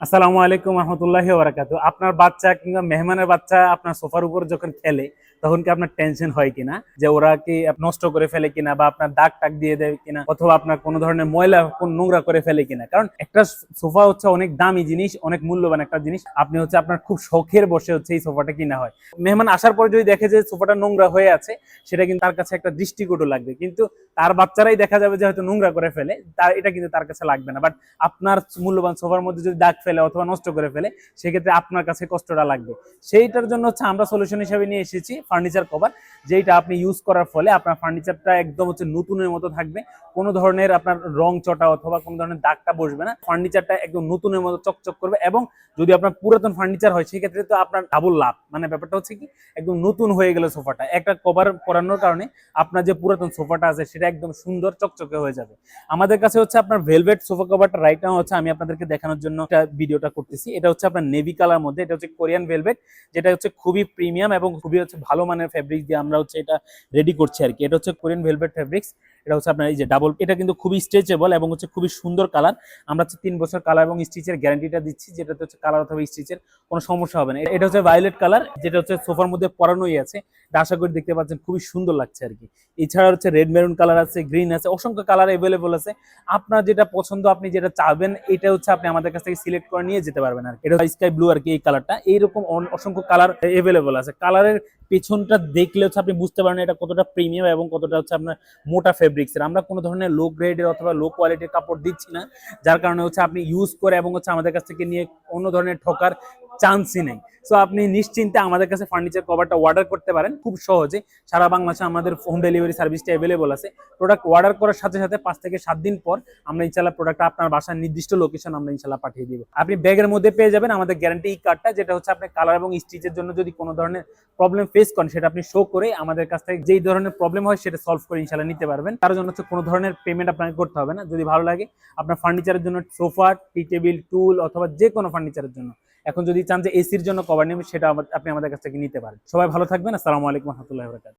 আসসালামু আলাইকুম রহমতুল্লাহি ওয়া বারাকাতুহু। আপনার বাচ্চা কিংবা মেহমানের বাচ্চা আপনার সোফার উপর যখন খেলে তখন কি আপনার টেনশন হয় কিনা যে ওরা কি নষ্ট করে ফেলে কিনা বা আপনার দাগ টাগ দিয়ে দেয় কিনা অথবা আপনার কোনো ধরনের ময়লা কোন নোংরা করে ফেলে কিনা? কারণ একটা সোফা হচ্ছে অনেক দামি জিনিস, অনেক মূল্যবান একটা জিনিস। আপনি হচ্ছে আপনার খুব শখের বসে হচ্ছে এই সোফাটা কিনা হয়। মেহমান আসার পর যদি দেখে যে সোফাটা নোংরা হয়ে আছে, সেটা কিন্তু তার কাছে একটা দৃষ্টিকটু লাগবে, কিন্তু তার বাচ্চারাই দেখা যাবে যে হয়তো নোংরা করে ফেলে, তার এটা কিন্তু তার কাছে লাগবে না। বাট আপনার মূল্যবান সোফার মধ্যে যদি দাগ ফেলে অথবা নষ্ট করে ফেলে, সেক্ষেত্রে আপনার কাছে কষ্টটা লাগবে। সেইটার জন্য হচ্ছে আমরা সলিউশন হিসেবে নিয়ে এসেছি ফার্নিচার কভার, যেটা আপনি ইউজ করার ফলে আপনার ফার্নিচারটা একদম হচ্ছে নতুনের মতো থাকবে। কোনো ধরনের আপনার রং চটা অথবা কোনো ধরনের দাগটা বসবে না, ফার্নিচারটা একদম নতুনের মতো চকচক করবে। এবং যদি আপনার পুরাতন ফার্নিচার হয় সেক্ষেত্রে তো আপনার ডাবল লাভ, মানে ব্যাপারটা হচ্ছে কি একদম নতুন হয়ে গেল সোফাটা। একটা কভার পরানোর কারণে আপনার যে পুরাতন সোফাটা আছে সেটা একদম সুন্দর চকচকে হয়ে যাবে। আমাদের কাছে হচ্ছে আপনার ভেলভেট সোফা কভারটা রাইট নাও হচ্ছে আমি আপনাদেরকে দেখানোর জন্য ভিডিওটা করতেছি। এটা হচ্ছে আপনার নেভি কালার মধ্যে, এটা হচ্ছে কোরিয়ান ভেলভেট, যেটা হচ্ছে খুবই প্রিমিয়াম এবং খুবই হচ্ছে ভালো মানের ফেব্রিক দিয়ে আমরা হচ্ছে এটা রেডি করছি আর কি। এটা হচ্ছে কোরিয়ান ভেলভেট ফেব্রিক্স। এটা হচ্ছে আপনার এই যে ডাবল, এটা কিন্তু খুবই স্ট্রেচেবল এবং হচ্ছে খুবই সুন্দর কালার। আমরা হচ্ছে 3 বছর কালার এবং স্টিচের গ্যারান্টিটা দিচ্ছি, যেটাতে হচ্ছে কালার অথবা স্টিচের কোনো সমস্যা হবে না। এটা হচ্ছে ভায়োলেট কালার, যেটা হচ্ছে সোফার মধ্যে পরানোই আছে। এটা আশা করি দেখতে পাচ্ছেন, খুবই সুন্দর লাগছে আর কি। এছাড়া হচ্ছে রেড মেরুন কালার আছে, গ্রিন আছে, অসংখ্য কালার অ্যাভেলেবল আছে। আপনার যেটা পছন্দ, আপনি যেটা চাবেন, এটা হচ্ছে আপনি আমাদের কাছ থেকে সিলেক্ট করে নিয়ে যেতে পারবেন আর কি। এটা স্কাই ব্লু আর কি এই কালারটা। এইরকম অসংখ্য কালার অ্যাভেলেবল আছে। কালারের পেছনটা দেখলে হচ্ছে আপনি বুঝতে পারেন এটা কতটা প্রিমিয়াম এবং কতটা হচ্ছে আপনার মোটা ফেব্রিক্সের। আমরা কোনো ধরনের লো গ্রেডের অথবা লো কোয়ালিটির কাপড় দিচ্ছি না, যার কারণে হচ্ছে আপনি ইউজ করে এবং হচ্ছে আমাদের কাছ থেকে নিয়ে অন্য ধরনের ঠকার চান্সই নেই। সো আপনি নিশ্চিন্তে আমাদের কাছে ফার্নিচার কভারটা অর্ডার করতে পারেন খুব সহজে। সারা বাংলাদেশে আমাদের হোম ডেলিভারি সার্ভিসটা অ্যাভেলেবল আছে। প্রোডাক্ট অর্ডার করার সাথে সাথে 5 থেকে 7 দিন পর আমরা ইনশাল্লাহ প্রোডাক্টটা আপনার বাসার নির্দিষ্ট লোকেশন আমরা ইনশাল্লাহ পাঠিয়ে দিব। আপনি ব্যাগের মধ্যে পেয়ে যাবেন আমাদের গ্যারান্টি কার্ডটা, যেটা হচ্ছে আপনার কালার এবং স্টিচের জন্য যদি কোনো ধরনের প্রবলেম ফেস করেন, সেটা আপনি শো করে আমাদের কাছ থেকে যেই ধরনের প্রবলেম হয় সেটা সলভ করে ইনশাল্লাহ নিতে পারবেন। তার জন্য হচ্ছে কোনো ধরনের পেমেন্ট আপনাকে করতে হবে না। যদি ভালো লাগে আপনার ফার্নিচারের জন্য, সোফা, টি টেবিল, টুল অথবা যে কোনো ফার্নিচারের জন্য, এখন যদি চান যে এসির জন্য কভার নেবেন, সেটা আপনি আমাদের কাছ থেকে নিতে পারেন। সবাই ভালো থাকবেন। আসসালামু আলাইকুম রহমতুল্লাহি ওয়া বারাকাতুহু।